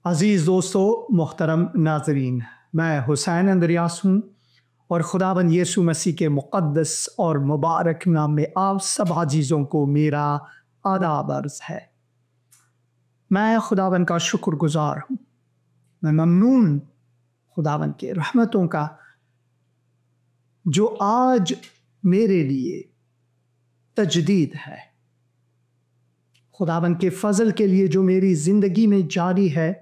عزیز دوستو، محترم ناظرین، میں حسین اندریاس ہوں اور خداوند یسوع مسیح کے مقدس اور مبارک نام میں آپ سب عزیزوں کو میرا آداب عرض ہے۔ میں خداوند کا شکر گزار ہوں، میں ممنون خداوند کے رحمتوں کا جو آج میرے لیے تجدید ہے، خداوند کے فضل کے لیے جو میری زندگی میں جاری ہے،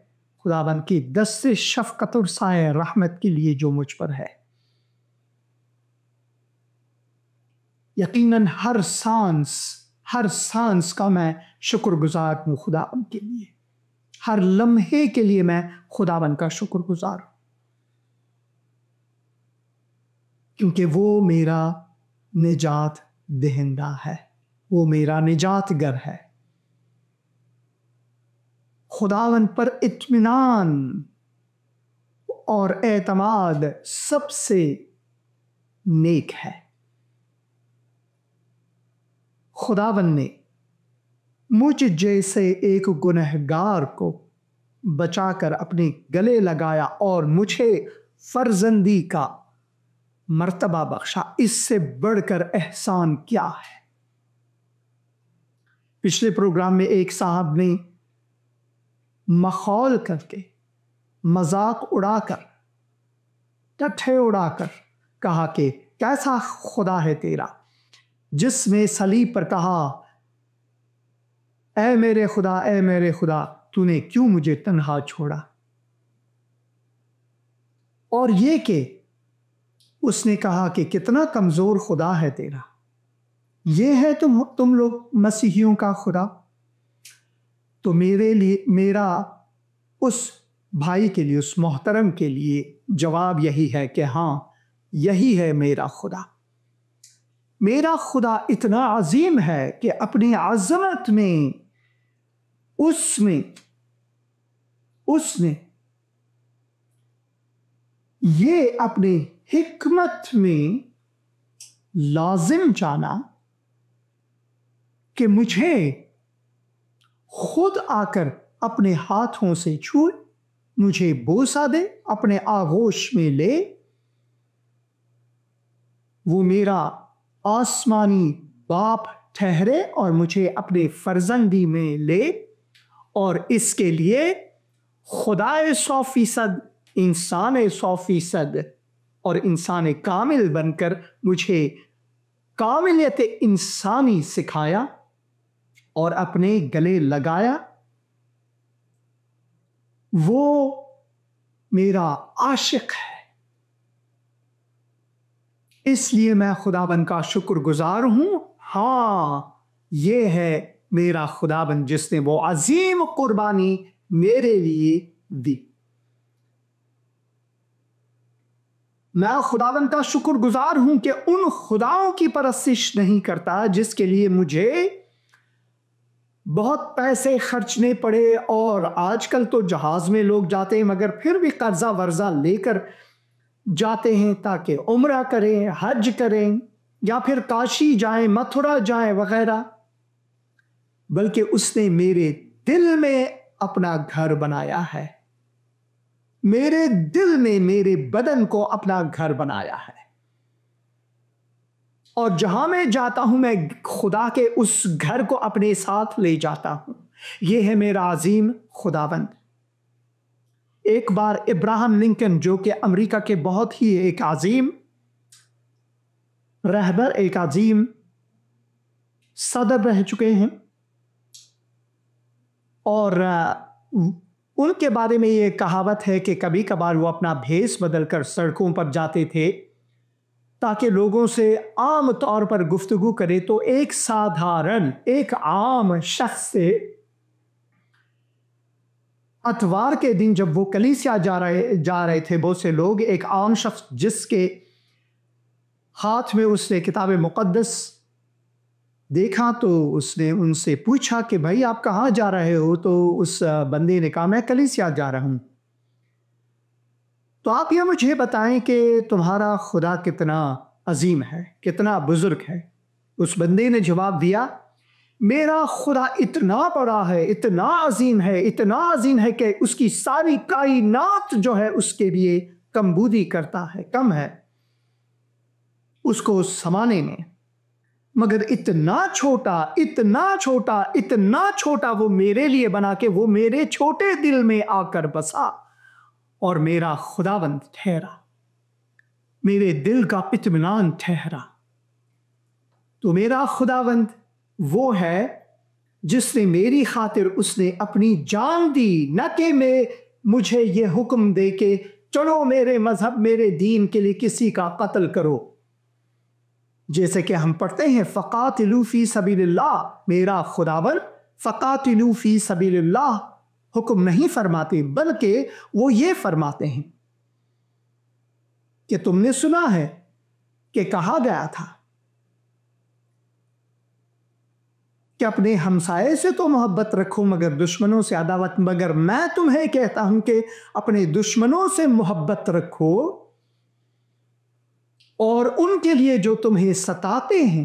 خداوند کی دست شفقت اور سایہ رحمت کے لیے جو مجھ پر ہے۔ یقیناً ہر سانس کا میں شکر گزار ہوں خداوند کے لیے، ہر لمحے کے لیے میں خداوند کا شکر گزار ہوں، کیونکہ وہ میرا نجات دہندہ ہے، وہ میرا نجات گر ہے۔ خداوند پر اطمینان اور اعتماد سب سے نیک ہے۔ خداوند نے مجھ جیسے ایک گنہگار کو بچا کر اپنے گلے لگایا اور مجھے فرزندی کا مرتبہ بخشا۔ اس سے بڑھ کر احسان کیا ہے؟ پچھلے پروگرام میں ایک صاحب نے مخول کر کے، مذاق اڑا کر، ٹٹھے اڑا کر کہا کہ کیسا خدا ہے تیرا، جس میں صلیب پر کہا، اے میرے خدا تو نے کیوں مجھے تنہا چھوڑا؟ اور یہ کہ اس نے کہا کہ کتنا کمزور خدا ہے تیرا، یہ ہے تم لوگ مسیحیوں کا خدا۔ تو میرا اس بھائی کے لیے، اس محترم کے لیے جواب یہی ہے کہ ہاں، یہی ہے میرا خدا۔ میرا خدا اتنا عظیم ہے کہ اپنی عظمت میں اس نے یہ اپنے حکمت میں لازم جانا کہ مجھے خود آ کر اپنے ہاتھوں سے چھوئے، مجھے بوسہ دے، اپنے آغوش میں لے، وہ میرا آسمانی باپ ٹھہرے اور مجھے اپنے فرزندی میں لے، اور اس کے لیے خدا 100%، انسان 100% اور انسان کامل بن کر مجھے کاملیت انسانی سکھایا اور اپنے گلے لگایا۔ وہ میرا عاشق ہے، اس لیے میں خداوند کا شکر گزار ہوں۔ ہاں، یہ ہے میرا خداوند جس نے وہ عظیم قربانی میرے لیے دی۔ میں خداوند کا شکر گزار ہوں کہ ان خداؤں کی پرستش نہیں کرتا جس کے لیے مجھے بہت پیسے خرچنے پڑے، اور آج کل تو جہاز میں لوگ جاتے ہیں مگر پھر بھی قرضہ ورزہ لے کر جاتے ہیں تاکہ عمرہ کریں، حج کریں، یا پھر کاشی جائیں، متھرا جائیں وغیرہ، بلکہ اس نے میرے دل میں اپنا گھر بنایا ہے، میرے دل میں میرے بدن کو اپنا گھر بنایا ہے، اور جہاں میں جاتا ہوں میں خدا کے اس گھر کو اپنے ساتھ لے جاتا ہوں۔ یہ ہے میرا عظیم خداوند۔ ایک بار ابراہم لنکن، جو کہ امریکہ کے بہت ہی ایک عظیم رہبر، ایک عظیم صدر رہ چکے ہیں، اور ان کے بارے میں یہ کہاوت ہے کہ کبھی کبھار وہ اپنا بھیس بدل کر سڑکوں پر جاتے تھے تاکہ لوگوں سے عام طور پر گفتگو کرے، تو ایک سادھارن، ایک عام شخص سے اتوار کے دن جب وہ کلیسیا جا رہے تھے، بہت سے لوگ، ایک عام شخص جس کے ہاتھ میں اس نے کتاب مقدس دیکھا تو اس نے ان سے پوچھا کہ بھائی آپ کہاں جا رہے ہو؟ تو اس بندے نے کہا میں کلیسیا جا رہا ہوں۔ تو آپ یہ مجھے بتائیں کہ تمہارا خدا کتنا عظیم ہے، کتنا بزرگ ہے؟ اس بندے نے جواب دیا، میرا خدا اتنا بڑا ہے، اتنا عظیم ہے کہ اس کی ساری کائنات جو ہے اس کے لیے کمبودی کرتا ہے، کم ہے اس کو سمانے میں، مگر اتنا چھوٹا وہ میرے لیے بنا کہ وہ میرے چھوٹے دل میں آ کر بسا اور میرا خداوند ٹھہرا، میرے دل کا اطمینان ٹھہرا۔ تو میرا خداوند وہ ہے جس نے میری خاطر اس نے اپنی جان دی، نہ کہ مجھے یہ حکم دے کہ چلو میرے مذہب میرے دین کے لیے کسی کا قتل کرو، جیسے کہ ہم پڑھتے ہیں فقاتلوا فی سبیل اللہ۔ میرا خداوند فقاتلوا فی سبیل اللہ حکم نہیں فرماتے، بلکہ وہ یہ فرماتے ہیں کہ تم نے سنا ہے کہ کہا گیا تھا کہ اپنے ہمسائے سے تو محبت رکھو مگر دشمنوں سے عداوت، مگر میں تمہیں کہتا ہوں کہ اپنے دشمنوں سے محبت رکھو اور ان کے لیے جو تمہیں ستاتے ہیں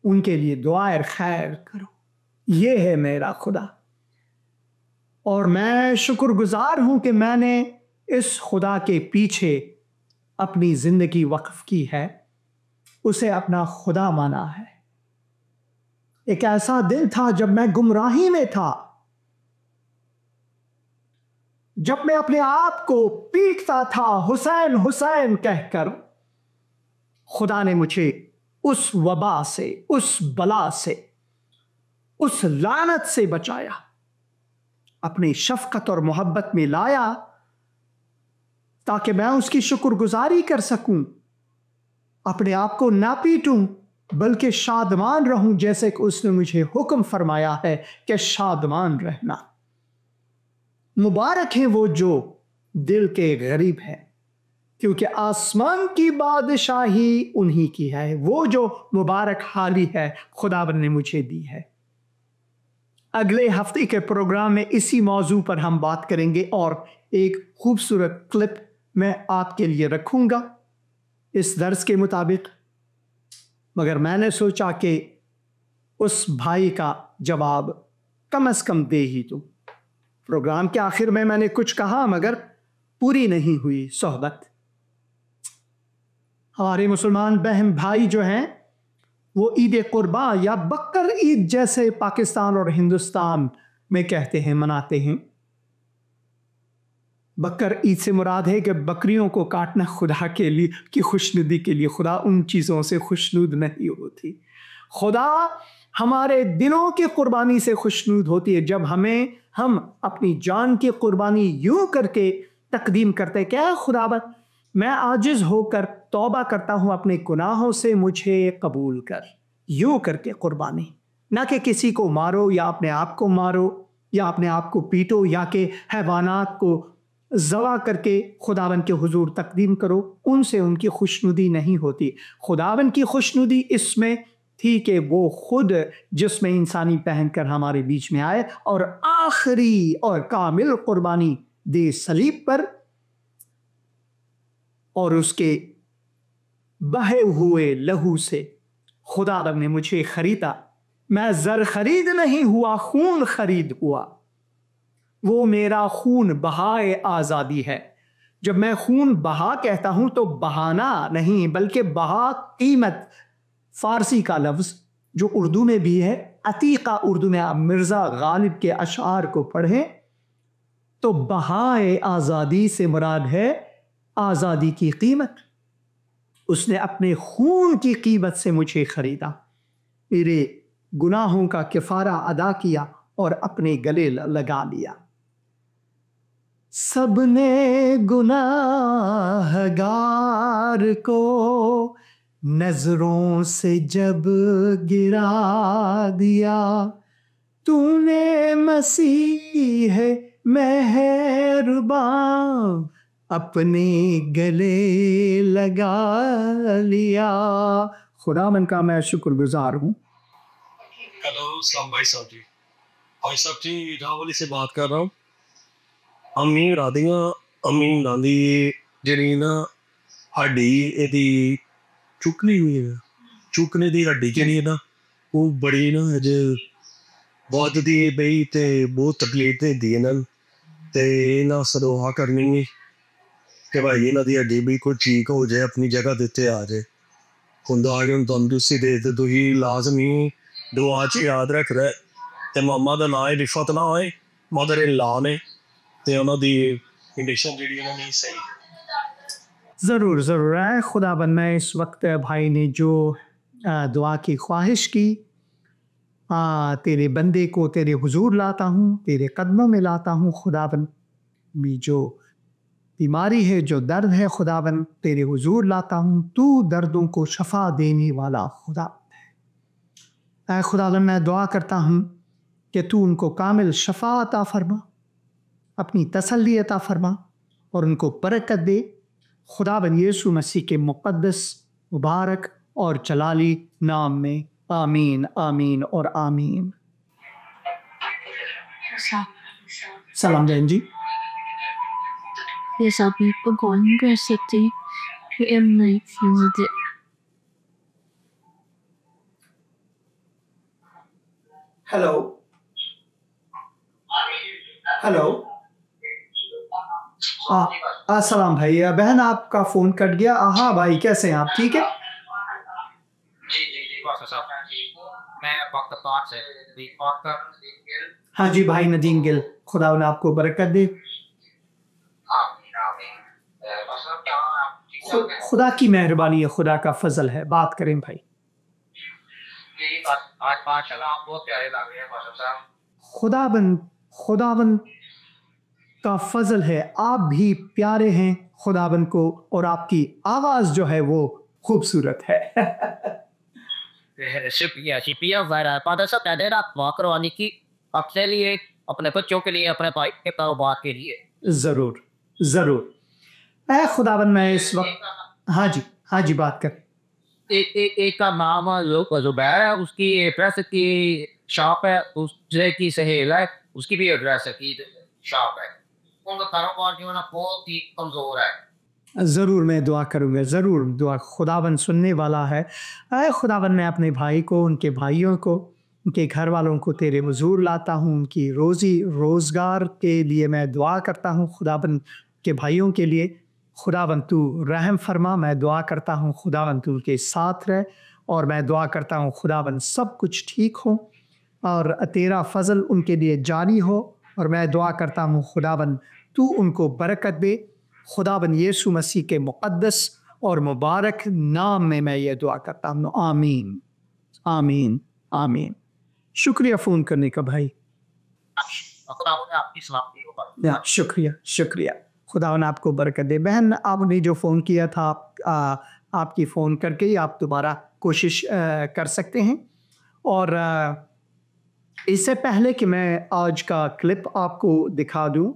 ان کے لیے دعائے خیر کرو۔ یہ ہے میرا خدا، اور میں شکر گزار ہوں کہ میں نے اس خدا کے پیچھے اپنی زندگی وقف کی ہے، اسے اپنا خدا مانا ہے۔ ایک ایسا دن تھا جب میں گمراہی میں تھا، جب میں اپنے آپ کو پیٹتا تھا حسین حسین کہہ کر، خدا نے مجھے اس وبا سے، اس بلا سے، اس لعنت سے بچایا، اپنی شفقت اور محبت میں لایا تاکہ میں اس کی شکر گزاری کر سکوں، اپنے آپ کو نہ پیٹوں بلکہ شادمان رہوں، جیسے کہ اس نے مجھے حکم فرمایا ہے کہ شادمان رہنا۔ مبارک ہیں وہ جو دل کے غریب ہیں، کیونکہ آسمان کی بادشاہی انہی کی ہے۔ وہ جو مبارک حالی ہے خداوند نے مجھے دی ہے۔ اگلے ہفتے کے پروگرام میں اسی موضوع پر ہم بات کریں گے، اور ایک خوبصورت کلپ میں آپ کے لیے رکھوں گا اس درس کے مطابق، مگر میں نے سوچا کہ اس بھائی کا جواب کم از کم دے ہی دوں۔ پروگرام کے آخر میں نے کچھ کہا مگر پوری نہیں ہوئی صحبت۔ ہمارے مسلمان بہن بھائی جو ہیں وہ عید قربان یا بقر عید جیسے پاکستان اور ہندوستان میں کہتے ہیں، مناتے ہیں۔ بقر عید سے مراد ہے کہ بکریوں کو کاٹنا خدا کے لیے کی خوشنودی کے لیے۔ خدا ان چیزوں سے خوشنود نہیں ہوتی، خدا ہمارے دلوں کی قربانی سے خوشنود ہوتی ہے، جب ہم اپنی جان کی قربانی یوں کر کے تقدیم کرتے کہ اے خداوند میں عاجز ہو کر توبہ کرتا ہوں اپنے گناہوں سے، مجھے قبول کر، یوں کر کے قربانی، نہ کہ کسی کو مارو یا اپنے آپ کو مارو یا اپنے آپ کو پیٹو یا کہ حیوانات کو ذبح کر کے خداوند کے حضور تقدیم کرو، ان سے ان کی خوشنودی نہیں ہوتی۔ خداوند کی خوشنودی اس میں تھی کہ وہ خود جس میں انسانی پہن کر ہمارے بیچ میں آئے اور آخری اور کامل قربانی دے صلیب پر، اور اس کے بہے ہوئے لہو سے خداوند نے مجھے خریدا۔ میں زر خرید نہیں ہوا، خون خرید ہوا۔ وہ میرا خون بہائے آزادی ہے۔ جب میں خون بہا کہتا ہوں تو بہانا نہیں بلکہ بہا قیمت، فارسی کا لفظ جو اردو میں بھی ہے، عتیقہ اردو میں آپ مرزا غالب کے اشعار کو پڑھیں تو بہائے آزادی سے مراد ہے آزادی کی قیمت۔ اس نے اپنے خون کی قیمت سے مجھے خریدا، میرے گناہوں کا کفارہ ادا کیا اور اپنے گلے لگا لیا۔ سب نے گناہ گار کو نظروں سے جب گرا دیا، تو نے مسیح مہربان اپنے گلے لگا لیا۔ خداوند کا میں شکر گزار ہوں۔ ہیلو السلام بھائی صاحب جی راولی سے بات کر رہا ہوں۔ امی رادیاں امی ناندی جڑی نا ہڈی ایدی چکنی ہوئی ہے، چکنے دی ہڈی جڑی ہے نا وہ بڑی نا اج بہت دی پئی تے بہت تکلیف دی انہاں تے انہاں دعا کرنی کہ بھائی انہاں دی ہڈی بالکل ٹھیک ہو جائے اپنی جگہ دیتے آ جائے خدا انہوں تندرستی دے تے تسی لازمی دعا چ یاد رکھ رہے تے ماما دا نام رفت نہ ہوئے مدر اللہ نے تے انہاں دی کنڈیشن جڑی انہاں نہیں صحیح. ضرور ضرور ہے خدا بند. میں اس وقت بھائی نے جو دعا کی خواہش کی، تیرے بندے کو تیرے حضور لاتا ہوں، تیرے قدموں میں لاتا ہوں خدا بند. بھی جو بیماری ہے، جو درد ہے خدا بند، تیرے حضور لاتا ہوں. تو دردوں کو شفا دینے والا خدا ہے. اے خدا بند، میں دعا کرتا ہوں کہ تو ان کو کامل شفا عطا فرما، اپنی تسلی عطا فرما اور ان کو برکت دے. خدا بند یسوع مسیح کے مقدس، مبارک اور جلالی نام میں آمین آمین اور آمین. سلام بہن جی. Yes, I'll be going to city in the field. Hello hello. السلام بھائی. بہن آپ کا فون کٹ گیا. ہاں بھائی کیسے ہیں آپ؟ ٹھیک ہے. ہاں جی بھائی ندیم گل، خدا انہیں آپ کو برکت دے. خدا کی مہربانی ہے، خدا کا فضل ہے. بات کریں بھائی. خداوند کا فضل ہے، آپ بھی پیارے ہیں خداوند کو، اور آپ کی آواز جو ہے وہ خوبصورت ہے. شکریہ ظاہرہ پادر صاحب تعداد آپ دعا کروانی کی اپنے لیے، اپنے بچوں کے لیے، اپنے بھائی کے کاروبار کے لیے. ضرور ضرور. اے خداوند میں اس وقت ہاں جی بات کر. ایک کا نام زبیر ہے، اس کی ایڈریس کی شاپ ہے، اس کی سہیل ہے، اس کی بھی ایڈریس کی شاپ ہے. ان کا کاروبار جو ہے نا بہت ہی کمزور ہے. ضرور میں دعا کروں گا، ضرور دعا. خداوند سننے والا ہے. اے خداوند میں اپنے بھائی کو، ان کے بھائیوں کو، ان کے گھر والوں کو تیرے حضور لاتا ہوں. ان کی روزی روزگار کے لیے میں دعا کرتا ہوں خداوند کے بھائیوں کے لیے. خداوند تو رحم فرما. میں دعا کرتا ہوں خداوند تو ان کے ساتھ رہ، اور میں دعا کرتا ہوں خداوند سب کچھ ٹھیک ہو اور تیرا فضل ان کے لیے جاری ہو. اور میں دعا کرتا ہوں خداوند تو ان کو برکت دے. خداوند یسوع مسیح کے مقدس اور مبارک نام میں یہ دعا کرتا ہوں. آمین آمین آمین. شکریہ فون کرنے کا بھائی. آپ کی سلامتی ہو. شکریہ شکریہ. خداوند آپ کو برکت دے. بہن آپ نے جو فون کیا تھا، آپ کی فون کر کے آپ دوبارہ کوشش کر سکتے ہیں. اور اس سے پہلے کہ میں آج کا کلپ آپ کو دکھا دوں،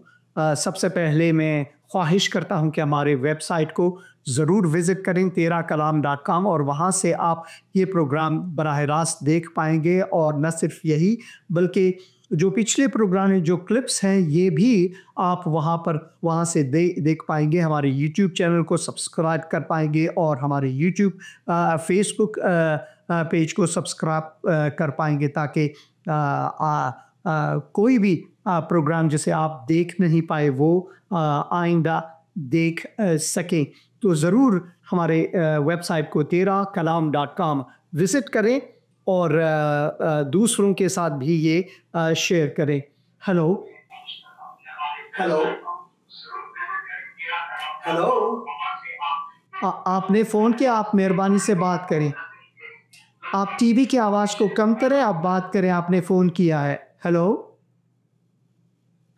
سب سے پہلے میں خواہش کرتا ہوں کہ ہمارے ویب سائٹ کو ضرور وزٹ کریں teraKalam.com، اور وہاں سے آپ یہ پروگرام براہ راست دیکھ پائیں گے. اور نہ صرف یہی بلکہ جو پچھلے پروگرام جو کلپس ہیں یہ بھی آپ وہاں سے دیکھ پائیں گے. ہمارے یوٹیوب چینل کو سبسکرائب کر پائیں گے، اور ہمارے یوٹیوب فیس بک پیج کو سبسکرائب کر پائیں گے، تاکہ کوئی بھی پروگرام جسے آپ دیکھ نہیں پائے وہ آئندہ دیکھ سکیں. تو ضرور ہمارے ویب سائٹ کو teraKalam.com وزٹ کریں، اور دوسروں کے ساتھ بھی یہ شیئر کریں. Hello hello hello. آپ نے فون کیا، آپ مہربانی سے بات کریں. آپ ٹی وی کی آواز کو کم کریں، آپ بات کریں. آپ نے فون کیا ہے. Hello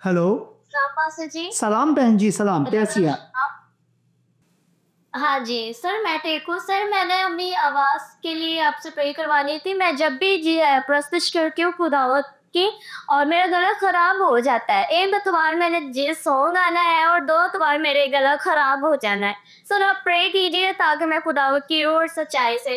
hello. جی سلام بہن جی. سلام، کیسی ہیں؟ ہاں جی سر میں ٹھیک ہوں. سر میں نے اپنی آواز کے لیے آپ سے پرے کروانی تھی. میں جب بھی پرستش کرتی ہوں خداوت کی، اور میرا گلا خراب ہو جاتا ہے. ایک اتوار میں نے جی سونگ آنا ہے، اور 2 اتوار میرے گلا خراب ہو جانا ہے. سر آپ پرے کیجیے تاکہ میں خداوت کی اور سچائی سے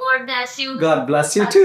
God bless you. God bless you too.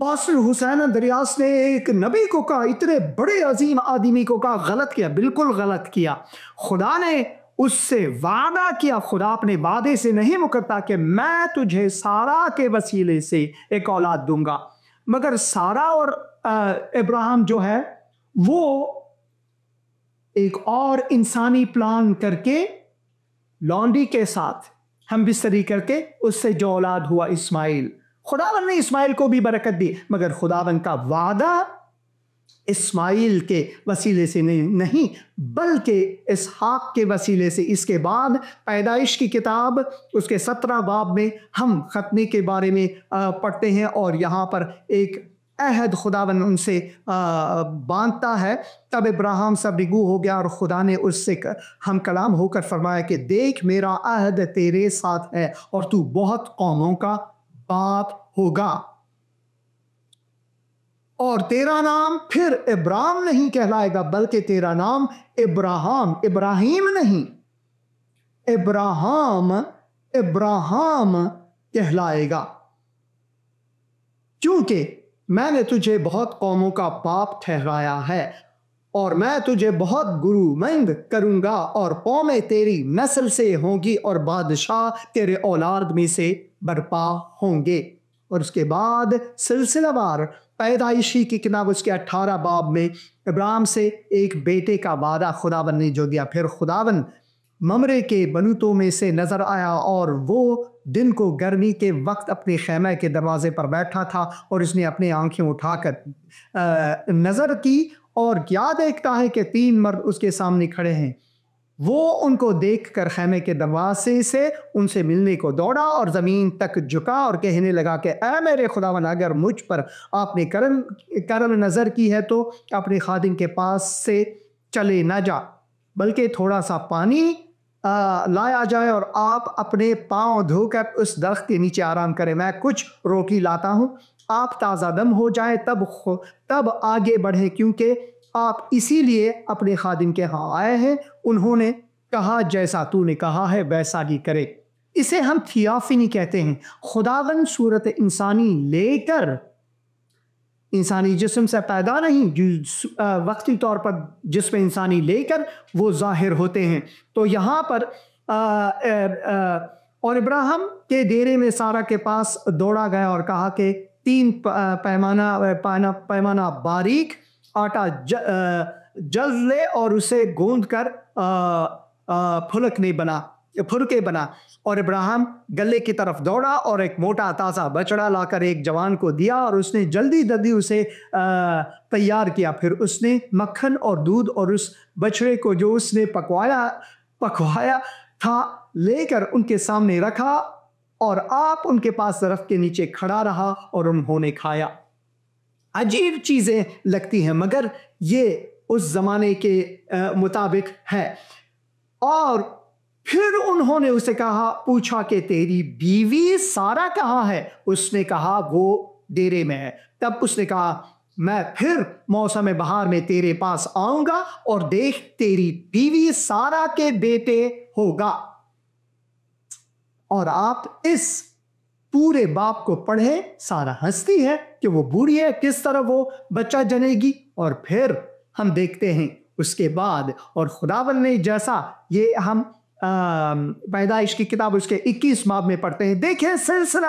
Pastor Hussain دریاس نے ایک نبی کو کہا، اتنے بڑے عظیم آدمی کو کہا، غلط کیا، بالکل غلط کیا. خدا نے اس سے وعدہ کیا، خدا اپنے وعدے سے نہیں مکرتا کہ میں تجھے سارا کے وسیلے سے ایک اولاد دوں گا. مگر سارا اور ابراہیم جو ہے وہ ایک اور انسانی پلان کر کے لانڈی کے ساتھ ہم بستری کر کے اس سے جو اولاد ہوا اسماعیل، خداوند نے اسماعیل کو بھی برکت دی، مگر خداوند کا وعدہ اسماعیل کے وسیلے سے نہیں بلکہ اسحاق کے وسیلے سے. اس کے بعد پیدائش کی کتاب اس کے 17 باب میں ہم ختنے کے بارے میں پڑھتے ہیں، اور یہاں پر ایک عہد خداوند ان سے باندھتا ہے. تب ابراہیم سب رگو ہو گیا اور خدا نے اس سے ہم کلام ہو کر فرمایا کہ دیکھ میرا عہد تیرے ساتھ ہے اور تو بہت قوموں کا باپ ہوگا، اور تیرا نام پھر ابراہیم نہیں کہلائے گا بلکہ تیرا نام ابراہیم نہیں ابراہیم کہلائے گا، کیونکہ میں نے تجھے بہت قوموں کا باپ ٹھہرایا ہے، اور میں تجھے بہت گرومند کروں گا، اور قومیں تیری نسل سے ہوں گی اور بادشاہ تیرے اولاد میں سے برپا ہوں گے. اور اس کے بعد سلسلہ وار پیدائشی کی کتاب اس کے 18 باب میں ابراہیم سے ایک بیٹے کا وعدہ خداوند نے جو دیا. پھر خداوند ممرے کے بنوتوں میں سے نظر آیا، اور وہ دن کو گرمی کے وقت اپنے خیمہ کے دروازے پر بیٹھا تھا، اور اس نے اپنی آنکھیں اٹھا کر نظر کی اور کیا دیکھتا ہے کہ 3 مرد اس کے سامنے کھڑے ہیں. وہ ان کو دیکھ کر خیمے کے دروازے سے ان سے ملنے کو دوڑا اور زمین تک جھکا اور کہنے لگا کہ اے میرے خداوند، اگر مجھ پر آپ نے کرم نظر کی ہے تو اپنے خادم کے پاس سے چلے نہ جا، بلکہ تھوڑا سا پانی لایا جائے اور آپ اپنے پاؤں دھو کر اس درخت کے نیچے آرام کریں. میں کچھ روٹی لاتا ہوں، آپ تازہ دم ہو جائے تب آگے بڑھیں، کیونکہ آپ اسی لیے اپنے خادم کے ہاں آئے ہیں. انہوں نے کہا جیسا تو نے کہا ہے ویسا ہی کرے. اسے ہم تھیافنی کہتے ہیں. خداوند صورت انسانی لے کر، انسانی جسم سے پیدا نہیں، وقتی طور پر جسم انسانی لے کر وہ ظاہر ہوتے ہیں. تو یہاں پر اور ابراہیم کے ڈیرے میں سارا کے پاس دوڑا گیا اور کہا کہ 3 پیمانہ باریک آٹا جل لے اور اسے گوندھ کر پھلکے بنا. اور ابراہیم گلے کی طرف دوڑا اور ایک موٹا تازہ بچڑا لا کر ایک جوان کو دیا، اور اس نے جلدی اسے تیار کیا. پھر اس نے مکھن اور دودھ اور اس بچڑے کو جو اس نے پکوایا تھا لے کر ان کے سامنے رکھا، اور آپ ان کے پاس درخت کے نیچے کھڑا رہا اور انہوں نے کھایا. عجیب چیزیں لگتی ہیں مگر یہ اس زمانے کے مطابق ہے. اور پھر انہوں نے اسے پوچھا کہ تیری بیوی سارا کہاں ہے؟ اس نے کہا وہ ڈیرے میں ہے. تب اس نے کہا میں پھر موسم بہار میں تیرے پاس آؤں گا اور دیکھ تیری بیوی سارا کے بیٹے ہوگا. اور آپ اس پورے باپ کو پڑھیں. سارا ہنستی ہے کہ وہ بوڑھی ہے، کس طرح وہ بچہ جنے گی. اور پھر ہم دیکھتے ہیں اس کے بعد، اور خداوند نے جیسا، یہ ہم پیدائش کی کتاب اس کے 21 باب میں پڑھتے ہیں. دیکھیں سلسلہ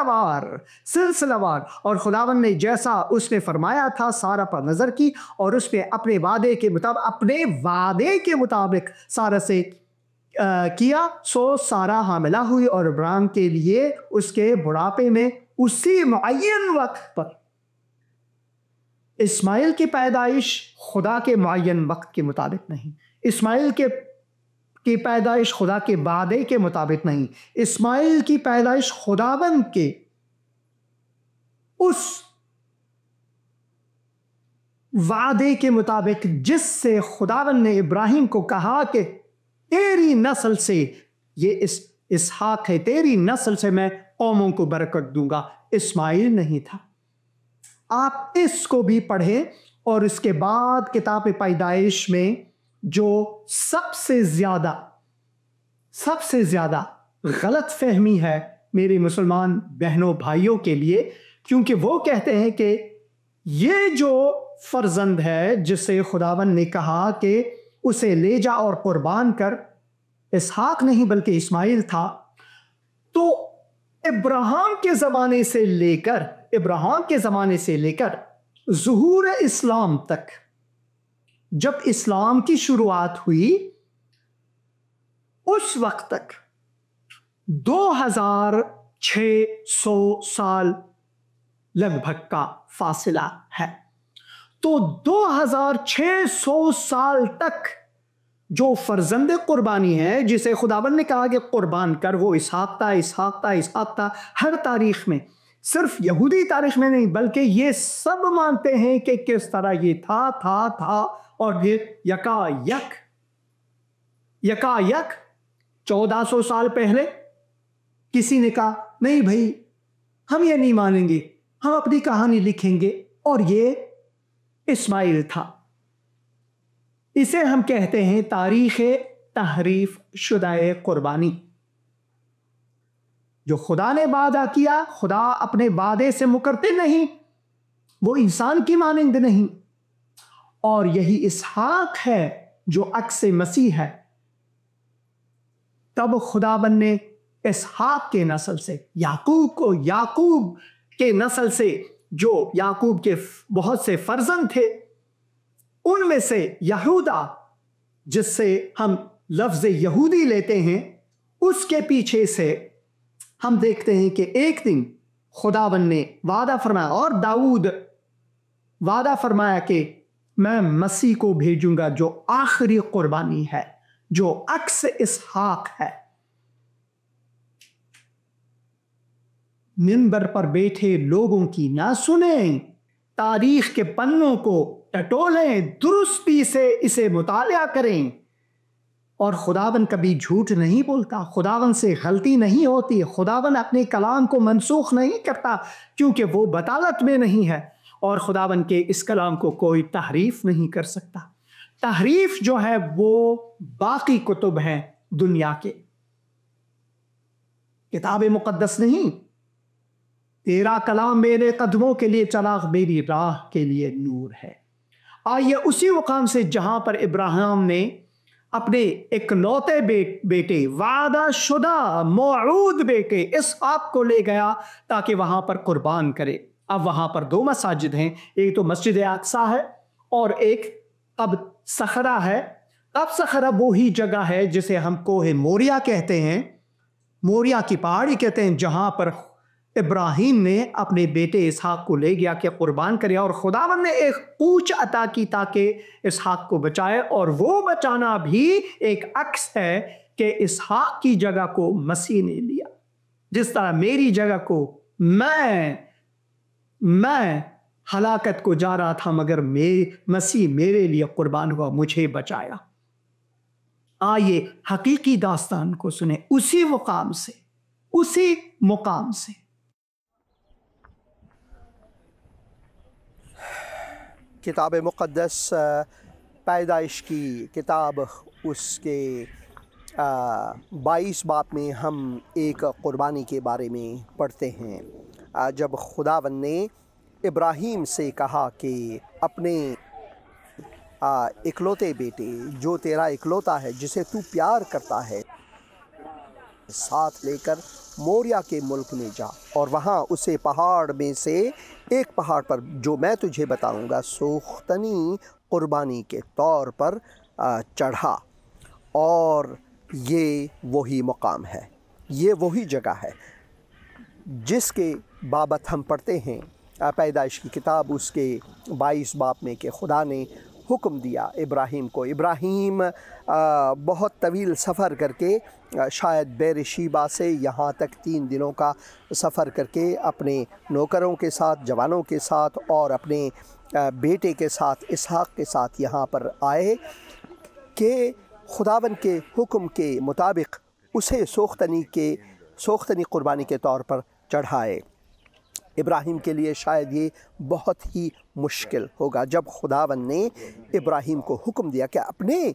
وار اور خداوند نے جیسا اس نے فرمایا تھا سارا پر نظر کی، اور اس پہ اپنے وعدے کے مطابق سارا سے کیا. سو سارا حاملہ ہوئی، اور ابراہیم کے لیے اس کے بڑھاپے میں اسی معین وقت پر اسماعیل کی پیدائش خدا کے معین وقت کے مطابق نہیں، اسماعیل کی پیدائش خدا کے وعدے کے مطابق نہیں، اسماعیل کی پیدائش خداوند کے اس وعدے کے مطابق جس سے خداوند نے ابراہیم کو کہا کہ تیری نسل سے، یہ اسحاق ہے، تیری نسل سے میں قوموں کو برکت دوں گا. اسماعیل نہیں تھا. آپ اس کو بھی پڑھیں. اور اس کے بعد کتاب پیدائش میں جو سب سے زیادہ غلط فہمی ہے میرے مسلمان بہنوں بھائیوں کے لیے، کیونکہ وہ کہتے ہیں کہ یہ جو فرزند ہے جسے خداوند نے کہا کہ اسے لے جا اور قربان کر، اسحاق نہیں بلکہ اسماعیل تھا، تو ابراہیم کے زمانے سے لے کر ظہور اسلام تک، جب اسلام کی شروعات ہوئی اس وقت تک 2600 سال لگ بھگ کا فاصلہ ہے۔ تو 2600 سال تک جو فرزند قربانی ہے جسے خداوند نے کہا کہ قربان کر، وہ اسحاق تھا۔ ہر تاریخ میں، صرف یہودی تاریخ میں نہیں بلکہ یہ سب مانتے ہیں کہ کس طرح یہ تھا اور پھر یکا یک 1400 سال پہلے کسی نے کہا نہیں بھائی ہم یہ نہیں مانیں گے، ہم اپنی کہانی لکھیں گے، اور یہ اسماعیل تھا۔ اسے ہم کہتے ہیں تاریخ تحریف شدہ قربانی۔ جو خدا نے وعدہ کیا، خدا اپنے وعدے سے مکرتے نہیں، وہ انسان کی مانند نہیں، اور یہی اسحاق ہے جو عکس مسیح ہے۔ تب خداوند نے اسحاق کے نسل سے یعقوب کے نسل سے، جو یعقوب کے بہت سے فرزند تھے، ان میں سے یہودا، جس سے ہم لفظ یہودی لیتے ہیں، اس کے پیچھے سے ہم دیکھتے ہیں کہ ایک دن خداوند نے وعدہ فرمایا، اور داؤد وعدہ فرمایا کہ میں مسیح کو بھیجوں گا جو آخری قربانی ہے، جو عکس اسحاق ہے۔ منبر پر بیٹھے لوگوں کی نہ سنیں، تاریخ کے پنوں کو ٹٹولیں، درستی سے اسے مطالعہ کریں۔ اور خداوند کبھی جھوٹ نہیں بولتا، خداوند سے غلطی نہیں ہوتی، خداوند اپنے کلام کو منسوخ نہیں کرتا کیونکہ وہ بطالت میں نہیں ہے، اور خداوند کے اس کلام کو کوئی تحریف نہیں کر سکتا۔ تحریف جو ہے وہ باقی کتب ہیں دنیا کے، کتاب مقدس نہیں۔ تیرا کلام میرے قدموں کے لیے چراغ، میری راہ کے لیے نور ہے۔ آئیے اسی مقام سے جہاں پر ابراہیم نے اپنے اکلوتے بیٹے، وعدہ شدہ موعود بیٹے اسحاق کو لے گیا تاکہ وہاں پر قربان کرے۔ اب وہاں پر 2 مساجد ہیں، ایک تو مسجد اقصی ہے اور ایک قب صخرہ ہے۔ قب صخرہ وہی جگہ ہے جسے ہم کوہ موریا کہتے ہیں، موریا کی پہاڑی کہتے ہیں، جہاں پر ابراہیم نے اپنے بیٹے اسحاق کو لے گیا کہ قربان کرے، اور خداوند نے ایک پوچھ عطا کی تاکہ اسحاق کو بچائے، اور وہ بچانا بھی ایک عکس ہے کہ اسحاق کی جگہ کو مسیح نے لیا۔ جس طرح میری جگہ کو میں ہلاکت کو جا رہا تھا مگر مسیح میرے لیے قربان ہوا، مجھے بچایا۔ آئیے حقیقی داستان کو سنیں اسی مقام سے۔ کتاب مقدس پیدائش کی کتاب اس کے 22 باب میں ہم ایک قربانی کے بارے میں پڑھتے ہیں۔ جب خداوند نے ابراہیم سے کہا کہ اپنے اکلوتے بیٹے، جو تیرا اکلوتا ہے، جسے تو پیار کرتا ہے، ساتھ لے کر موریا کے ملک میں جا، اور وہاں اسے پہاڑ میں سے ایک پہاڑ پر، جو میں تجھے بتاؤں گا، سوختنی قربانی کے طور پر چڑھا۔ اور یہ وہی مقام ہے، یہ وہی جگہ ہے جس کے بابت ہم پڑھتے ہیں پیدائش کی کتاب اس کے 22 باب میں کہ خدا نے حکم دیا ابراہیم کو۔ ابراہیم بہت طویل سفر کر کے، شاید بیر شیبہ سے یہاں تک 3 دنوں کا سفر کر کے، اپنے نوکروں کے ساتھ، جوانوں کے ساتھ، اور اپنے بیٹے کے ساتھ، اسحاق کے ساتھ یہاں پر آئے کہ خداوند کے حکم کے مطابق اسے سوختنی قربانی کے طور پر چڑھائے۔ ابراہیم کے لیے شاید یہ بہت ہی مشکل ہوگا جب خداوند نے ابراہیم کو حکم دیا کہ اپنے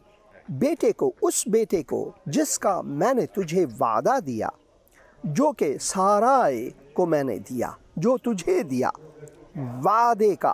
بیٹے کو، اس بیٹے کو جس کا میں نے تجھے وعدہ دیا، جو کہ سارائے کو میں نے دیا، جو تجھے دیا، وعدے کا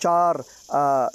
4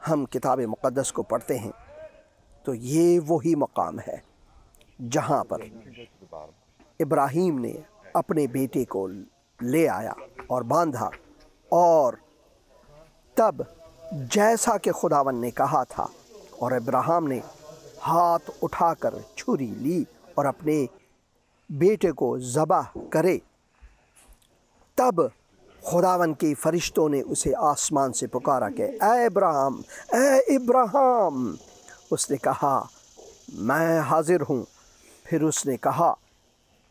ہم کتاب مقدس کو پڑھتے ہیں تو یہ وہی مقام ہے جہاں پر ابراہیم نے اپنے بیٹے کو لے آیا اور باندھا، اور تب جیسا کہ خداوند نے کہا تھا، اور ابراہیم نے ہاتھ اٹھا کر چھری لی اور اپنے بیٹے کو ذبح کرے، تب خداوند کے فرشتوں نے اسے آسمان سے پکارا کہ اے ابراہیم، اے ابراہیم۔ اس نے کہا میں حاضر ہوں۔ پھر اس نے کہا